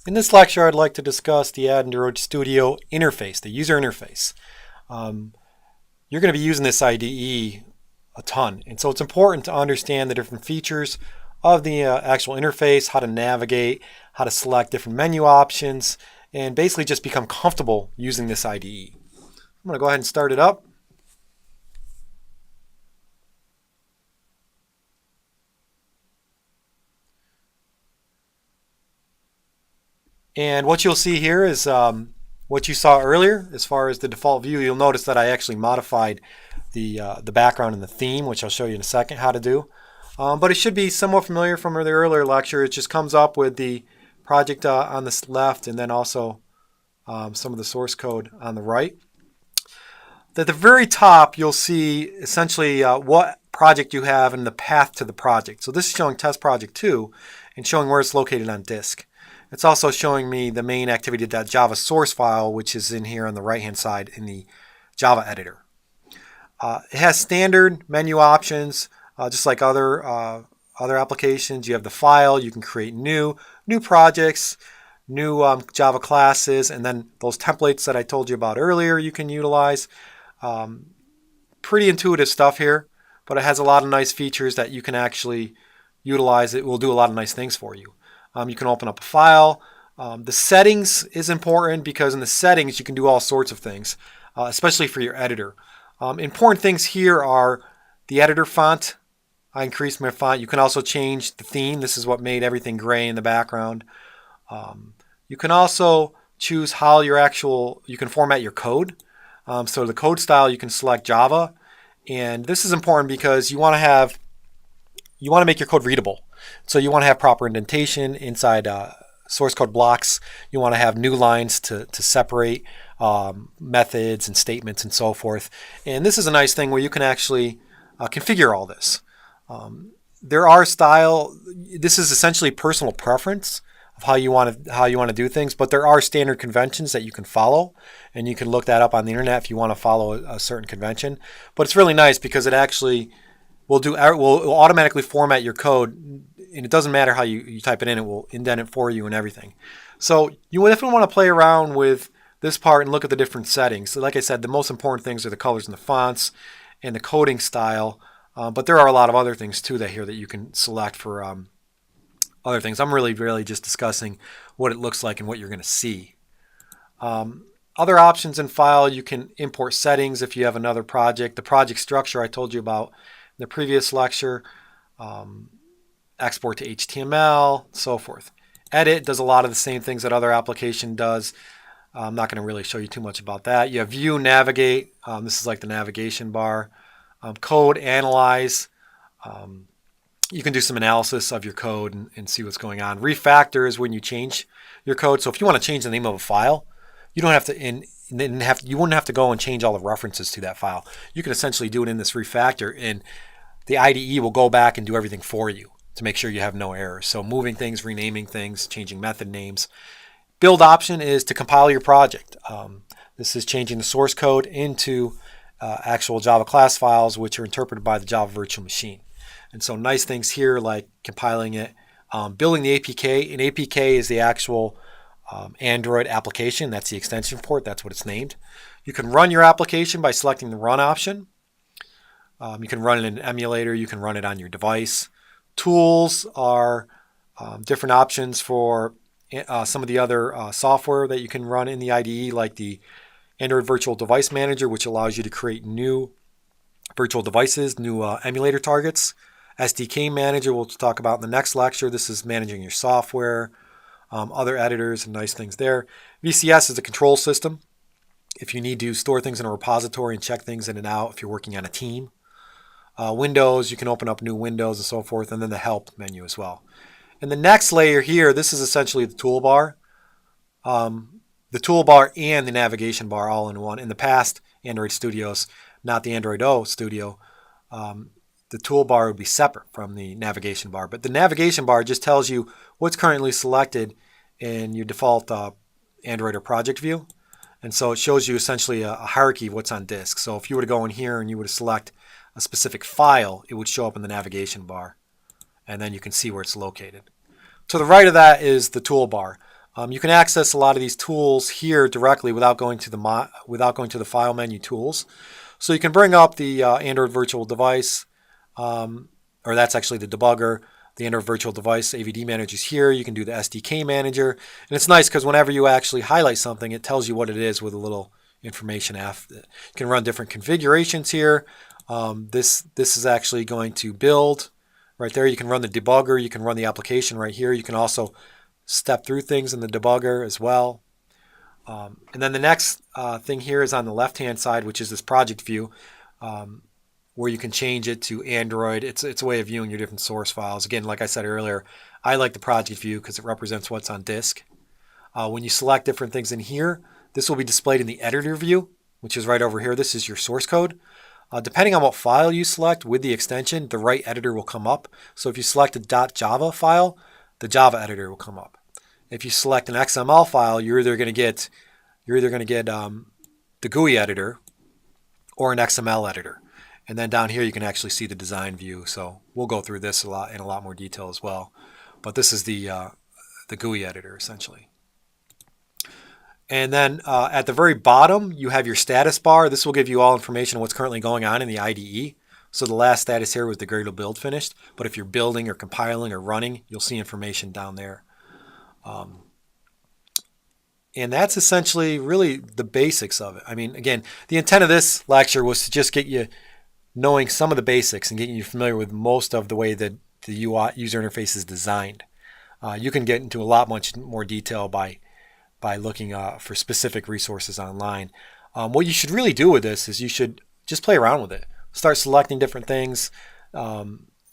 In this lecture, I'd like to discuss the Android Studio interface, the user interface. Um, you're going to be using this IDE a ton, and so it's important to understand the different features of the actual interface, how to navigate, how to select different menu options, and basically just become comfortable using this IDE. I'm going to go ahead and start it up. And what you'll see here is what you saw earlier as far as the default view. You'll notice that I actually modified the background and the theme, which I'll show you in a second how to do. But it should be somewhat familiar from the earlier lecture. It just comes up with the project on the left and then also some of the source code on the right. At the very top, you'll see essentially what project you have and the path to the project. So this is showing test project 2 and showing where it's located on disk. It's also showing me the main activity.java source file, which is in here on the right-hand side in the Java editor. It has standard menu options, just like other applications. You have the file. You can create new projects, new Java classes, and then those templates that I told you about earlier you can utilize. Pretty intuitive stuff here, but it has a lot of nice features that you can actually utilize. It will do a lot of nice things for you. You can open up a file. The settings is important because in the settings you can do all sorts of things, especially for your editor. Important things here are the editor font. I increased my font. You can also change the theme. This is what made everything gray in the background. You can also choose how you can format your code. So the code style, you can select Java. And this is important because you want to make your code readable. So you want to have proper indentation inside source code blocks. You want to have new lines to separate methods and statements and so forth. And this is a nice thing where you can actually configure all this. This is essentially personal preference of how you want to do things, but there are standard conventions that you can follow, and you can look that up on the internet if you want to follow a certain convention. But it's really nice because it actually will automatically format your code, and it doesn't matter how you type it in, it will indent it for you and everything. So you definitely want to play around with this part and look at the different settings. So like I said, the most important things are the colors and the fonts and the coding style, but there are a lot of other things too that you can select for other things. I'm really just discussing what it looks like and what you're going to see. Other options in file, you can import settings if you have another project. The project structure I told you about in the previous lecture. Export to HTML, so forth. Edit does a lot of the same things that other application does. I'm not going to really show you too much about that. You have view, navigate. This is like the navigation bar. Code, analyze. You can do some analysis of your code and see what's going on. Refactor is when you change your code. So if you want to change the name of a file, you don't have to you wouldn't have to go and change all the references to that file. You can essentially do it in this refactor, and the IDE will go back and do everything for you to make sure you have no errors. So moving things, renaming things, changing method names. Build option is to compile your project. This is changing the source code into actual Java class files, which are interpreted by the Java virtual machine. And so nice things here like compiling it, building the APK. An APK is the actual Android application. That's the extension port. That's what it's named. You can run your application by selecting the run option. You can run it in an emulator. You can run it on your device. Tools are different options for some of the other software that you can run in the IDE, like the Android Virtual Device Manager, which allows you to create new virtual devices, new emulator targets. SDK Manager, we'll talk about in the next lecture. This is managing your software, other editors, and nice things there. VCS is a control system. If you need to store things in a repository and check things in and out, if you're working on a team. Windows, you can open up new windows and so forth, and then the help menu as well. And the next layer here, this is essentially the toolbar. The toolbar and the navigation bar all in one. In the past Android Studios, not the Android O Studio, the toolbar would be separate from the navigation bar. But the navigation bar just tells you what's currently selected in your default Android or project view. And so it shows you essentially a hierarchy of what's on disk. So if you were to go in here and you were to select a specific file, it would show up in the navigation bar. And then you can see where it's located. To the right of that is the toolbar. You can access a lot of these tools here directly without going to the File menu Tools. So you can bring up the Android Virtual Device, or that's actually the debugger. The Android Virtual Device AVD Manager is here. You can do the SDK Manager, and it's nice because whenever you actually highlight something, it tells you what it is with a little information after it. You can run different configurations here. This is actually going to build right there. You can run the debugger. You can run the application right here. You can also step through things in the debugger as well. And then the next thing here is on the left-hand side, which is this project view, where you can change it to Android. It's a way of viewing your different source files. Again, like I said earlier, I like the project view because it represents what's on disk. When you select different things in here, this will be displayed in the editor view, which is right over here. This is your source code. Depending on what file you select with the extension, the right editor will come up. So if you select a .java file, the Java editor will come up. If you select an XML file, you're either going to get the GUI editor or an XML editor. And then down here you can actually see the design view. So we'll go through this in a lot more detail as well. But this is the GUI editor essentially. And then at the very bottom you have your status bar. This will give you all information on what's currently going on in the IDE. So the last status here was the Gradle build finished. But if you're building or compiling or running, you'll see information down there. And that's essentially really the basics of it. I mean, again, the intent of this lecture was to just get you knowing some of the basics and getting you familiar with most of the way that the UI user interface is designed. You can get into a lot much more detail by looking for specific resources online. What you should really do with this is you should just play around with it. Start selecting different things,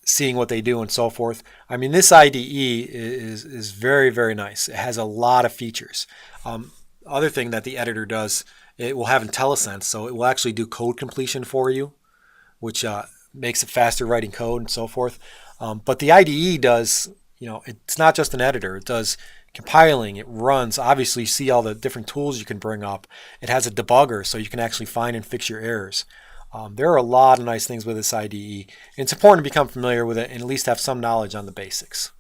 seeing what they do and so forth. I mean, this IDE is very, very nice. It has a lot of features. Other thing that the editor does, it will have IntelliSense, so it will actually do code completion for you, which makes it faster writing code and so forth. But the IDE does, it's not just an editor. It does compiling, it runs. Obviously, you see all the different tools you can bring up. It has a debugger, so you can actually find and fix your errors. There are a lot of nice things with this IDE. It's important to become familiar with it and at least have some knowledge on the basics.